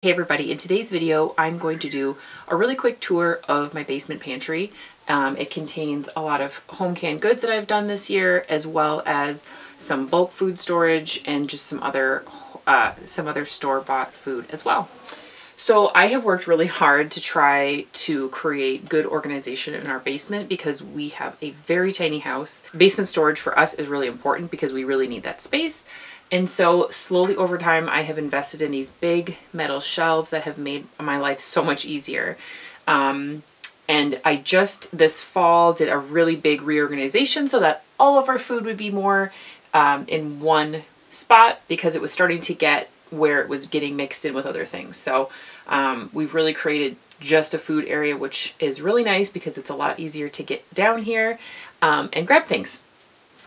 Hey everybody, in today's video I'm going to do a really quick tour of my basement pantry. It contains a lot of home canned goods that I've done this year, as well as some bulk food storage and just some other store-bought food as well. So I have worked really hard to try to create good organization in our basement because we have a very tiny house. Basement storage for us is really important because we really need that space. And so slowly over time, I have invested in these big metal shelves that have made my life so much easier. And I just this fall did a really big reorganization so that all of our food would be more in one spot because it was starting to get where it was getting mixed in with other things. So we've really created just a food area, which is really nice because it's a lot easier to get down here and grab things.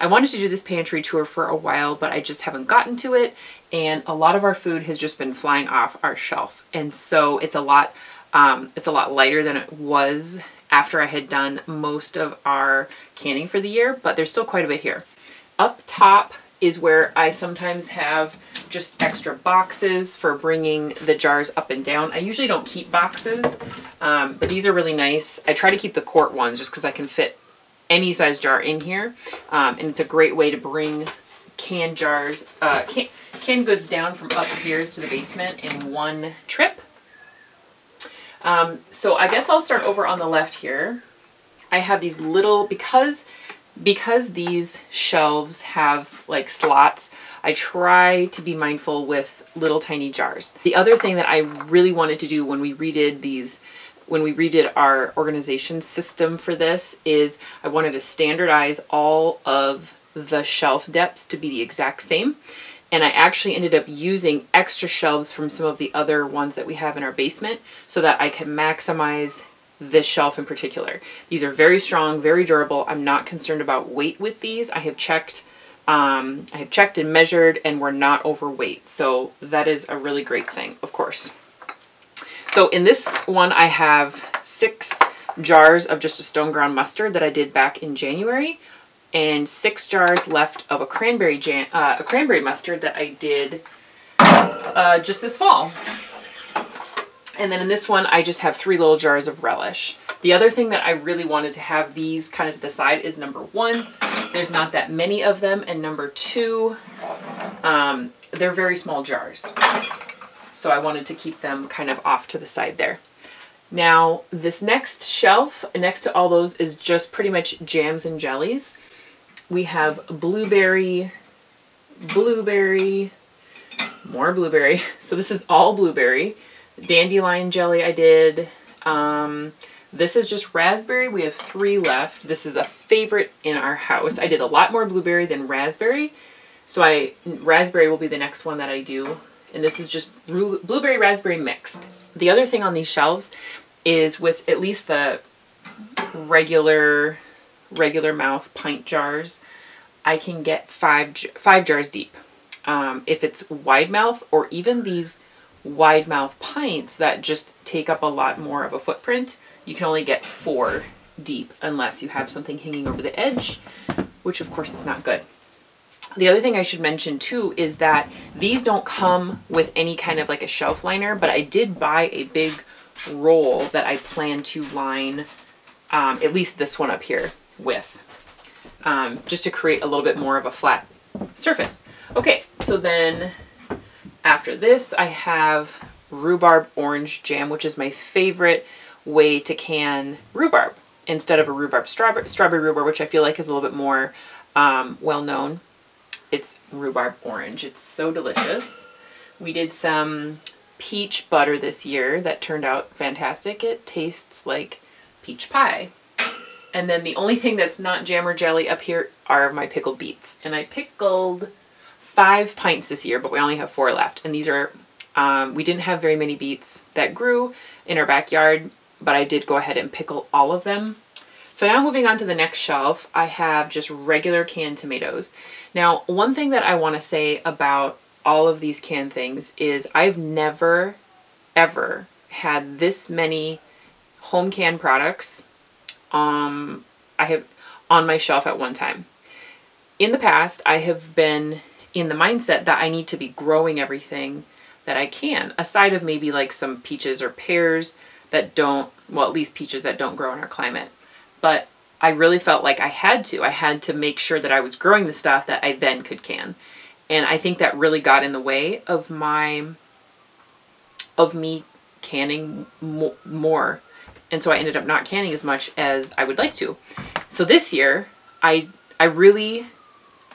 I wanted to do this pantry tour for a while, but I just haven't gotten to it. And a lot of our food has just been flying off our shelf. And so it's a lot lighter than it was after I had done most of our canning for the year, but there's still quite a bit here. Up top is where I sometimes have just extra boxes for bringing the jars up and down. I usually don't keep boxes, but these are really nice. I try to keep the quart ones just because I can fit any size jar in here, and it's a great way to bring canned jars, canned goods down from upstairs to the basement in one trip. So I guess I'll start over on the left here. I have these little, because these shelves have like slots, I try to be mindful with little tiny jars. The other thing that I really wanted to do when we redid our organization system for this is I wanted to standardize all of the shelf depths to be the exact same. And I actually ended up using extra shelves from some of the other ones that we have in our basement so that I can maximize this shelf in particular. These are very strong, very durable. I'm not concerned about weight with these. I have checked and measured, and we're not overweight. So that is a really great thing, of course. So in this one, I have 6 jars of just a stone ground mustard that I did back in January, and 6 jars left of a cranberry mustard that I did just this fall. And then in this one, I just have 3 little jars of relish. The other thing that I really wanted to have these kind of to the side is number 1, there's not that many of them, and number 2, they're very small jars. So I wanted to keep them kind of off to the side there. Now, this next shelf, next to all those, is just pretty much jams and jellies. We have blueberry, more blueberry. So this is all blueberry. Dandelion jelly I did. This is just raspberry. We have 3 left. This is a favorite in our house. I did a lot more blueberry than raspberry. So raspberry will be the next one that I do. And this is just blueberry raspberry mixed. The other thing on these shelves is with at least the regular mouth pint jars, I can get 5 jars deep. If it's wide mouth, or even these wide mouth pints that just take up a lot more of a footprint, you can only get 4 deep unless you have something hanging over the edge, which of course is not good. The other thing I should mention too is that these don't come with any kind of like a shelf liner, but I did buy a big roll that I plan to line at least this one up here with, just to create a little bit more of a flat surface. Okay, so then after this I have rhubarb orange jam, which is my favorite way to can rhubarb instead of a rhubarb strawberry rhubarb, which I feel like is a little bit more well known. It's rhubarb orange. It's so delicious. We did some peach butter this year that turned out fantastic. It tastes like peach pie. And then the only thing that's not jam or jelly up here are my pickled beets. And I pickled 5 pints this year, but we only have 4 left. And these are, we didn't have very many beets that grew in our backyard, but I did go ahead and pickle all of them. So now moving on to the next shelf, I have just regular canned tomatoes. Now, one thing that I want to say about all of these canned things is I've never, ever had this many home canned products I have on my shelf at one time. In the past, I have been in the mindset that I need to be growing everything that I can, aside of maybe like some peaches or pears that don't, well, at least peaches that don't grow in our climate. But I really felt like I had to make sure that I was growing the stuff that I then could can. And I think that really got in the way of me canning more. And so I ended up not canning as much as I would like to. So this year, I really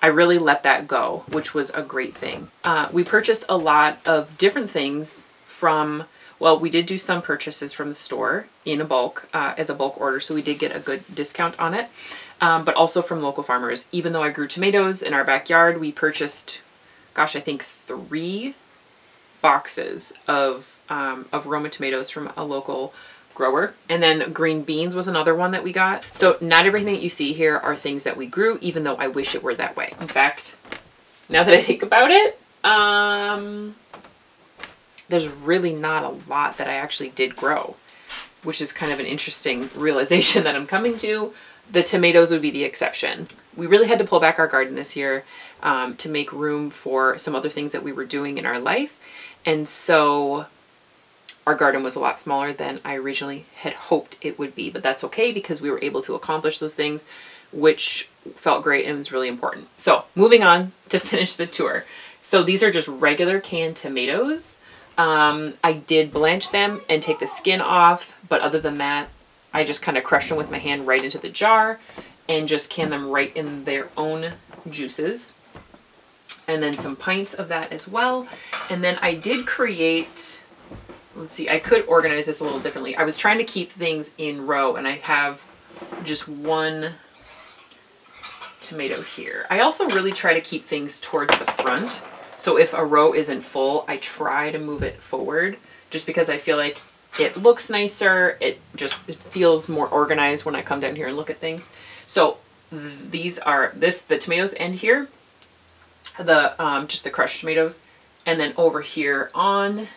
let that go, which was a great thing. We purchased a lot of different things from, well, we did do some purchases from the store in a bulk, as a bulk order, so we did get a good discount on it, but also from local farmers. Even though I grew tomatoes in our backyard, we purchased, gosh, I think 3 boxes of Roma tomatoes from a local grower. And then green beans was another one that we got. So not everything that you see here are things that we grew, even though I wish it were that way. In fact, now that I think about it, there's really not a lot that I actually did grow, which is kind of an interesting realization that I'm coming to. The tomatoes would be the exception. We really had to pull back our garden this year to make room for some other things that we were doing in our life. And so our garden was a lot smaller than I originally had hoped it would be, but that's okay because we were able to accomplish those things, which felt great and was really important. So moving on to finish the tour. So these are just regular canned tomatoes. I did blanch them and take the skin off, but other than that, I just kind of crushed them with my hand right into the jar and just canned them right in their own juices. And then some pints of that as well. And then I did create, let's see, I could organize this a little differently. I was trying to keep things in row, and I have just one tomato here. I also really try to keep things towards the front. So if a row isn't full, I try to move it forward just because I feel like it looks nicer. It feels more organized when I come down here and look at things. So these are, the tomatoes end here, just the crushed tomatoes. And then over here on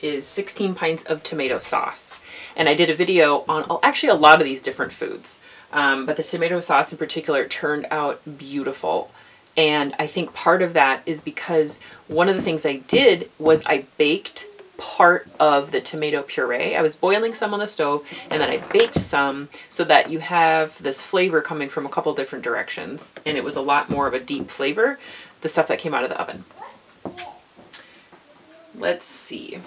is 16 pints of tomato sauce. And I did a video on actually a lot of these different foods. But the tomato sauce in particular turned out beautiful. And I think part of that is because one of the things I did was I baked part of the tomato puree. I was boiling some on the stove and then I baked some so that you have this flavor coming from a couple different directions. And it was a lot more of a deep flavor, the stuff that came out of the oven. Let's see.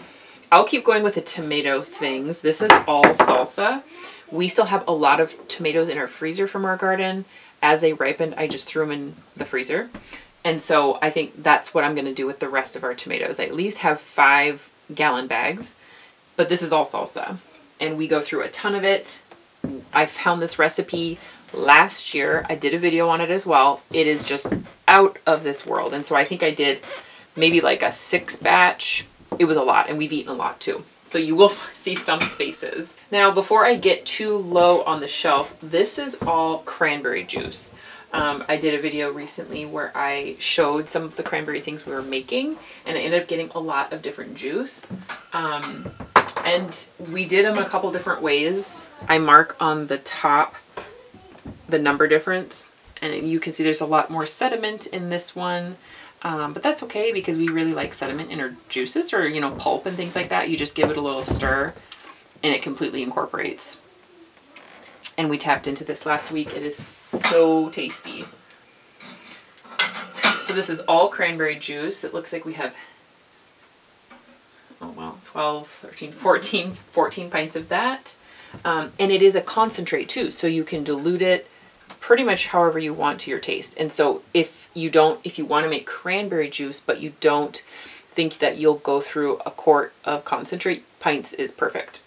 I'll keep going with the tomato things. This is all salsa. We still have a lot of tomatoes in our freezer from our garden. As they ripened, I just threw them in the freezer. And so I think that's what I'm going to do with the rest of our tomatoes. I at least have 5-gallon bags, but this is all salsa. And we go through a ton of it. I found this recipe last year. I did a video on it as well. It is just out of this world. And so I think I did maybe like a 6 batch. It was a lot, and we've eaten a lot too. So you will see some spaces. Now, before I get too low on the shelf, this is all cranberry juice. I did a video recently where I showed some of the cranberry things we were making, and I ended up getting a lot of different juice. And we did them a couple different ways. I mark on the top the number difference, and you can see there's a lot more sediment in this one. But that's okay because we really like sediment in our juices, or, you know, pulp and things like that. You just give it a little stir and it completely incorporates. And we tapped into this last week. It is so tasty. So this is all cranberry juice. It looks like we have, oh well, 12, 13, 14 pints of that. And it is a concentrate too, so you can dilute it pretty much however you want to your taste. And so if you want to make cranberry juice, but you don't think that you'll go through a quart of concentrate, pints is perfect.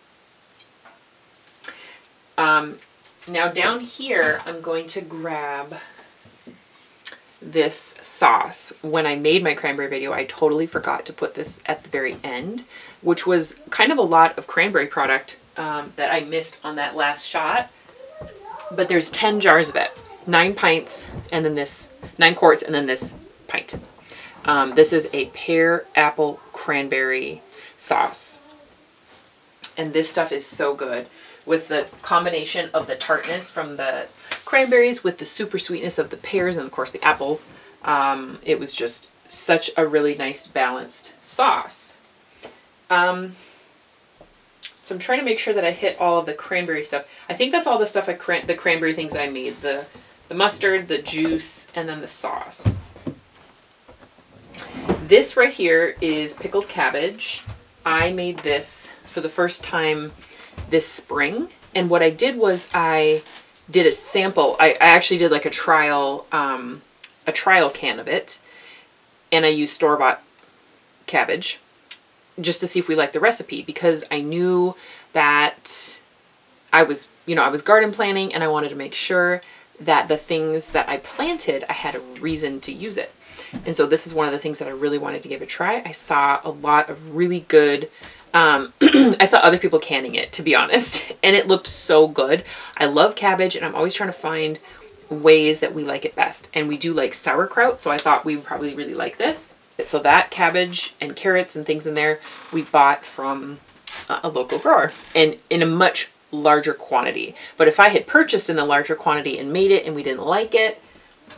Now down here, I'm going to grab this sauce. When I made my cranberry video, I totally forgot to put this at the very end, which was kind of a lot of cranberry product that I missed on that last shot. But there's 10 jars of it, 9 pints, and then this 9 quarts, and then this pint. This is a pear apple cranberry sauce, and this stuff is so good with the combination of the tartness from the cranberries with the super sweetness of the pears and of course the apples. It was just such a really nice balanced sauce. So I'm trying to make sure that I hit all of the cranberry stuff. I think that's all the stuff the cranberry things I made. The mustard, the juice, and then the sauce. This right here is pickled cabbage. I made this for the first time this spring. And what I did was I did a sample. I actually did like a trial can of it. And I used store-bought cabbage just to see if we liked the recipe, because I knew that I was garden planning and I wanted to make sure that the things that I planted, I had a reason to use it. And so this is one of the things that I really wanted to give a try. I saw a lot of really good, I saw other people canning it, to be honest, and it looked so good. I love cabbage and I'm always trying to find ways that we like it best. And we do like sauerkraut, so I thought we would probably really like this. So that cabbage and carrots and things in there, we bought from a local grower and in a much larger quantity. But if I had purchased in the larger quantity and made it and we didn't like it,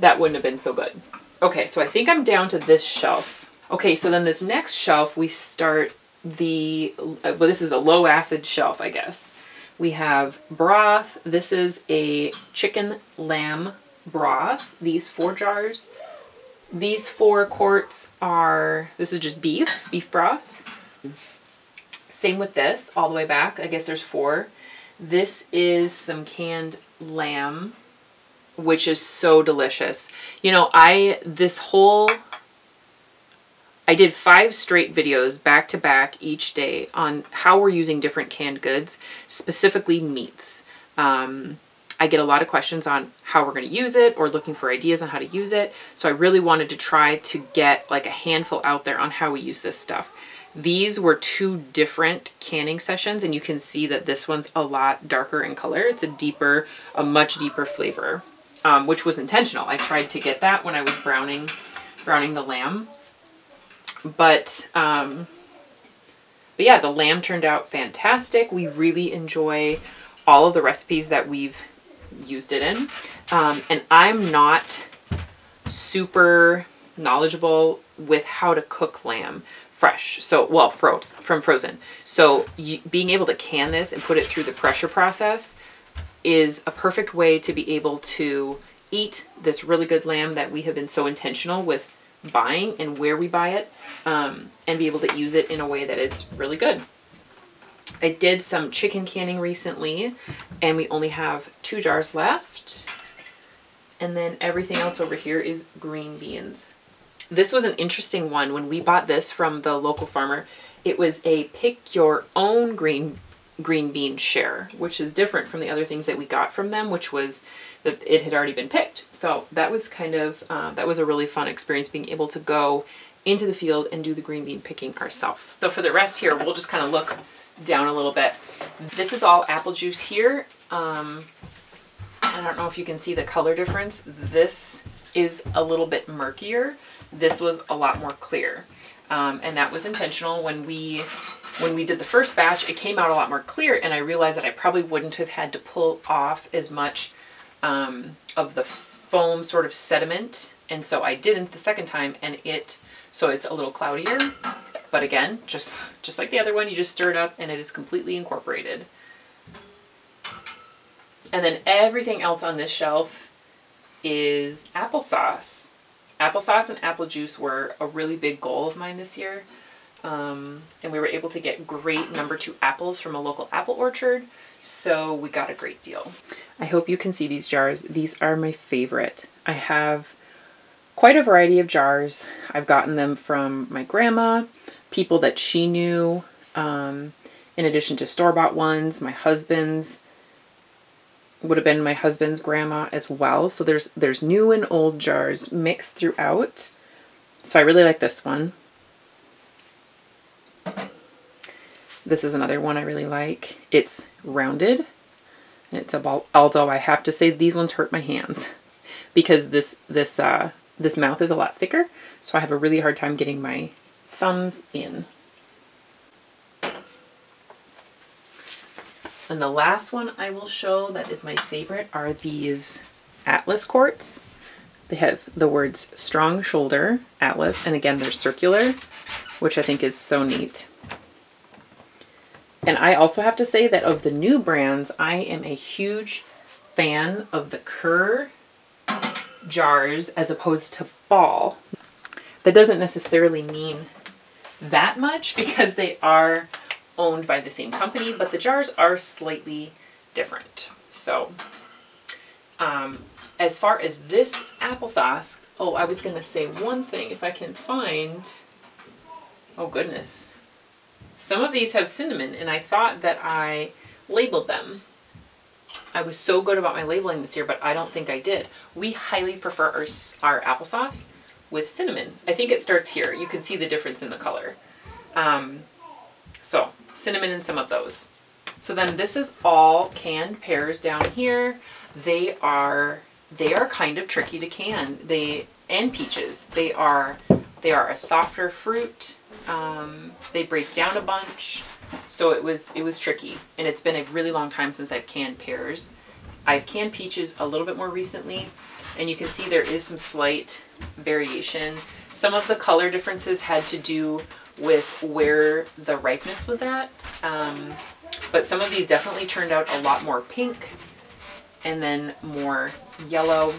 that wouldn't have been so good. Okay, so I think I'm down to this shelf. Okay, so then this next shelf, we start well, this is a low acid shelf, I guess. We have broth. This is a chicken lamb broth. These 4 jars. These 4 quarts are, this is just beef broth. Same with this, all the way back. I guess there's 4. This is some canned lamb, which is so delicious. You know, I did 5 straight videos back to back each day on how we're using different canned goods, specifically meats. I get a lot of questions on how we're going to use it or looking for ideas on how to use it. So I really wanted to try to get like a handful out there on how we use this stuff. These were 2 different canning sessions, and you can see that this one's a lot darker in color. It's a much deeper flavor, which was intentional. I tried to get that when I was browning the lamb. But yeah, the lamb turned out fantastic. We really enjoy all of the recipes that we've used it in. And I'm not super knowledgeable with how to cook lamb fresh. So, well, from frozen. So being able to can this and put it through the pressure process is a perfect way to be able to eat this really good lamb that we have been so intentional with buying and where we buy it, and be able to use it in a way that is really good. I did some chicken canning recently, and we only have 2 jars left. And then everything else over here is green beans. This was an interesting one. When we bought this from the local farmer, it was a pick your own green bean share, which is different from the other things that we got from them, which was that it had already been picked. So that was kind of, that was a really fun experience, being able to go into the field and do the green bean picking ourselves. So for the rest here, we'll just kind of look down a little bit. This is all apple juice here. I don't know if you can see the color difference. This is a little bit murkier. This was a lot more clear. And that was intentional. When we did the first batch, it came out a lot more clear, and I realized that I probably wouldn't have had to pull off as much of the foam sort of sediment. And so I didn't the second time, and so it's a little cloudier. But again, just like the other one, you just stir it up and it is completely incorporated. And then everything else on this shelf is applesauce. Applesauce and apple juice were a really big goal of mine this year. And we were able to get great No. 2 apples from a local apple orchard. So we got a great deal. I hope you can see these jars. These are my favorite. I have quite a variety of jars. I've gotten them from my grandma, people that she knew, in addition to store-bought ones. My husband's would have been my husband's grandma as well. So there's new and old jars mixed throughout. So I really like this one. This is another one I really like. It's rounded, and it's about, although I have to say these ones hurt my hands because this mouth is a lot thicker, so I have a really hard time getting my thumbs in. And the last one I will show that is my favorite are these Atlas quarts. They have the words Strong Shoulder Atlas, and again they're circular, which I think is so neat. And I also have to say that of the new brands, I am a huge fan of the Kerr jars as opposed to Ball. That doesn't necessarily mean that much because they are owned by the same company, but the jars are slightly different. So, as far as this applesauce, oh, I was going to say one thing if I can find, oh goodness. Some of these have cinnamon, and I thought that I labeled them. I was so good about my labeling this year, but I don't think I did. We highly prefer our applesauce with cinnamon. I think it starts here. You can see the difference in the color. So cinnamon in some of those. So then this is all canned pears down here. They are kind of tricky to can. And peaches. They are a softer fruit. They break down a bunch. So it was tricky, and it's been a really long time since I've canned pears. I've canned peaches a little bit more recently, and you can see there is some slight variation. Some of the color differences had to do with where the ripeness was at, but some of these definitely turned out a lot more pink and then more yellow.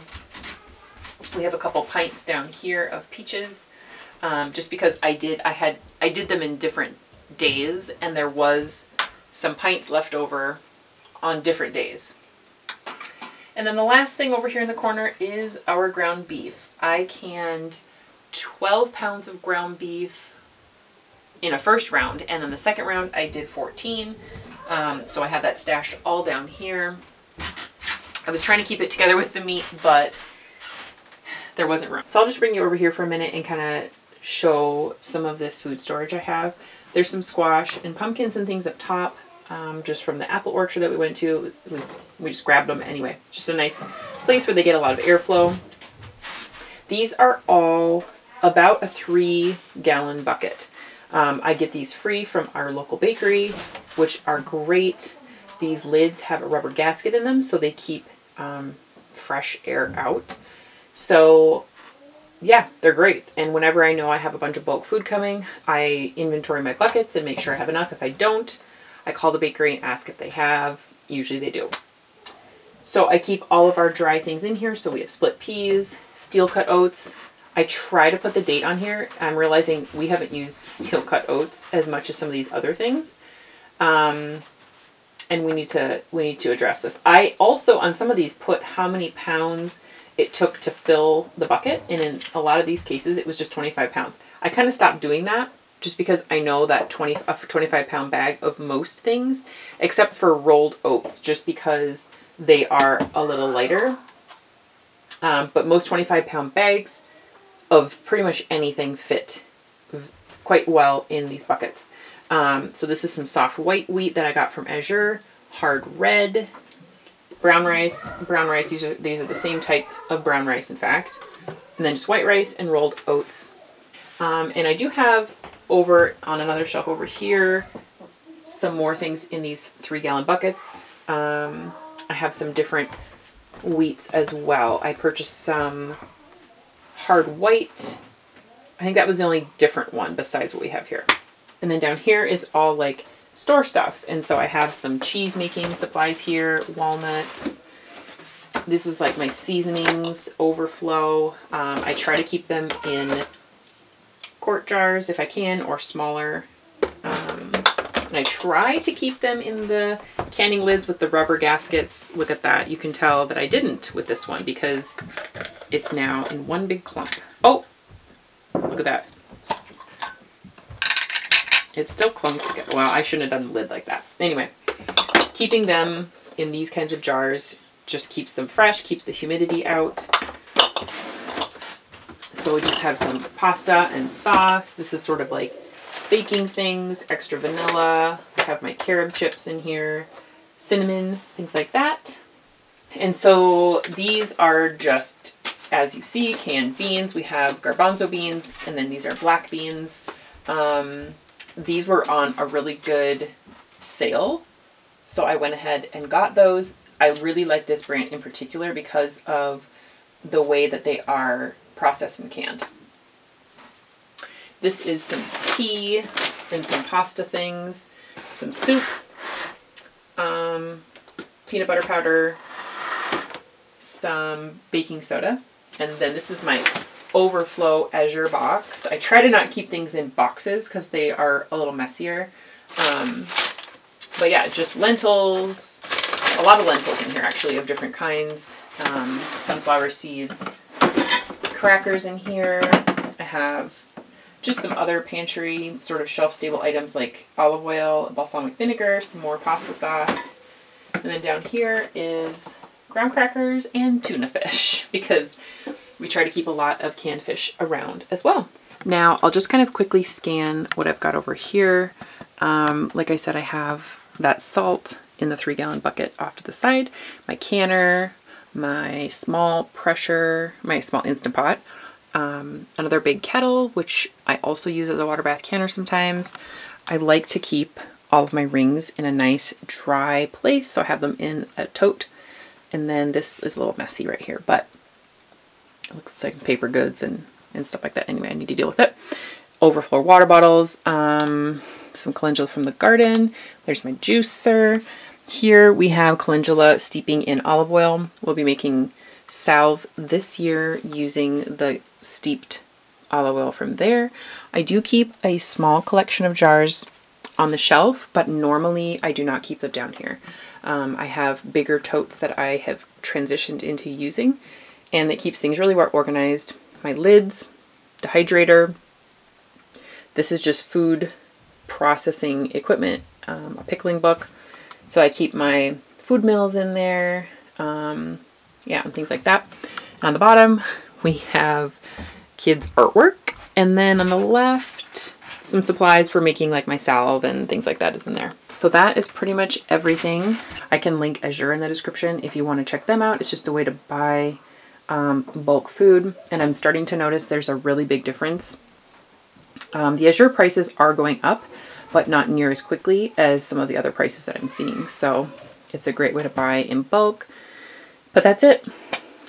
We have a couple pints down here of peaches, just because I did them in different days, and there was some pints left over on different days. And then the last thing over here in the corner is our ground beef. I canned 12 pounds of ground beef in a first round, and then the second round I did 14. So I have that stashed all down here. I was trying to keep it together with the meat, but there wasn't room. So I'll just bring you over here for a minute and kind of show some of this food storage I have. There's some squash and pumpkins and things up top, just from the apple orchard that we went to. We just grabbed them anyway. Just a nice place where they get a lot of airflow. These are all about a 3-gallon bucket. I get these free from our local bakery, which are great. These lids have a rubber gasket in them, so they keep fresh air out. So yeah, they're great. And whenever I know I have a bunch of bulk food coming, I inventory my buckets and make sure I have enough. If I don't, I call the bakery and ask if they have. Usually they do. So I keep all of our dry things in here. So we have split peas, steel cut oats. I try to put the date on here. I'm realizing we haven't used steel cut oats as much as some of these other things. And we need to address this. I also, on some of these, put how many pounds it took to fill the bucket, and in a lot of these cases it was just 25 pounds. I kind of stopped doing that just because I know that a 25-pound bag of most things, except for rolled oats, just because they are a little lighter. But most 25-pound bags of pretty much anything fit quite well in these buckets. So this is some soft white wheat that I got from Azure, hard red, brown rice, these are the same type of brown rice, in fact, and then just white rice and rolled oats. And I do have over on another shelf over here some more things in these 3-gallon buckets. I have some different wheats as well. I purchased some hard white. I think that was the only different one besides what we have here. And then down here is all like store stuff. And so I have some cheese making supplies here, walnuts. This is like my seasonings overflow. I try to keep them in quart jars if I can, or smaller. And I try to keep them in the canning lids with the rubber gaskets. Look at that. You can tell that I didn't with this one because it's now in one big clump. Oh, look at that. It's still clumped together. Well, I shouldn't have done the lid like that. Anyway, keeping them in these kinds of jars just keeps them fresh, keeps the humidity out. So we just have some pasta and sauce. This is sort of like baking things, extra vanilla. I have my carob chips in here, cinnamon, things like that. And so these are just, as you see, canned beans. We have garbanzo beans, and then these are black beans. These were on a really good sale, so I went ahead and got those. I really like this brand in particular because of the way that they are processed and canned. This is some tea and some pasta things. some soup, peanut butter powder, some baking soda, and then this is my overflow Azure box. I try to not keep things in boxes because they are a little messier. But yeah, just lentils, a lot of lentils in here actually of different kinds, sunflower seeds, crackers in here. I have just some other pantry sort of shelf-stable items like olive oil, balsamic vinegar, some more pasta sauce. And then down here is graham crackers and tuna fish because we try to keep a lot of canned fish around as well. Now I'll just kind of quickly scan what I've got over here. Like I said, I have that salt in the 3-gallon bucket off to the side, my canner, my small Instant Pot, another big kettle, which I also use as a water bath canner sometimes. I like to keep all of my rings in a nice dry place, so I have them in a tote. And then this is a little messy right here, but it looks like paper goods and stuff like that. Anyway, I need to deal with it. Overflow water bottles, some calendula from the garden. There's my juicer. Here we have calendula steeping in olive oil. We'll be making salve this year using the steeped olive oil from there. I do keep a small collection of jars on the shelf, but normally I do not keep them down here. I have bigger totes that I have transitioned into using, and it keeps things really well organized. My lids, dehydrator. This is just food processing equipment, a pickling book. So I keep my food mills in there, yeah, and things like that. And on the bottom, we have kids' artwork. And then on the left, some supplies for making like my salve and things like that is in there. So that is pretty much everything. I can link Azure in the description if you want to check them out. It's just a way to buy bulk food. And I'm starting to notice there's a really big difference. The Azure prices are going up, but not near as quickly as some of the other prices that I'm seeing. So it's a great way to buy in bulk. But that's it.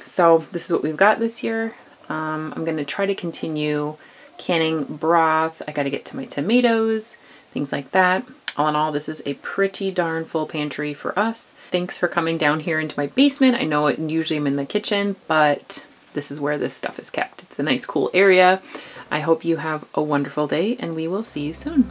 So this is what we've got this year. I'm going to try to continue canning broth. I got to get to my tomatoes, things like that. All in all, this is a pretty darn full pantry for us. Thanks for coming down here into my basement. I know usually I'm in the kitchen, but this is where this stuff is kept. It's a nice, cool area. I hope you have a wonderful day, and we will see you soon.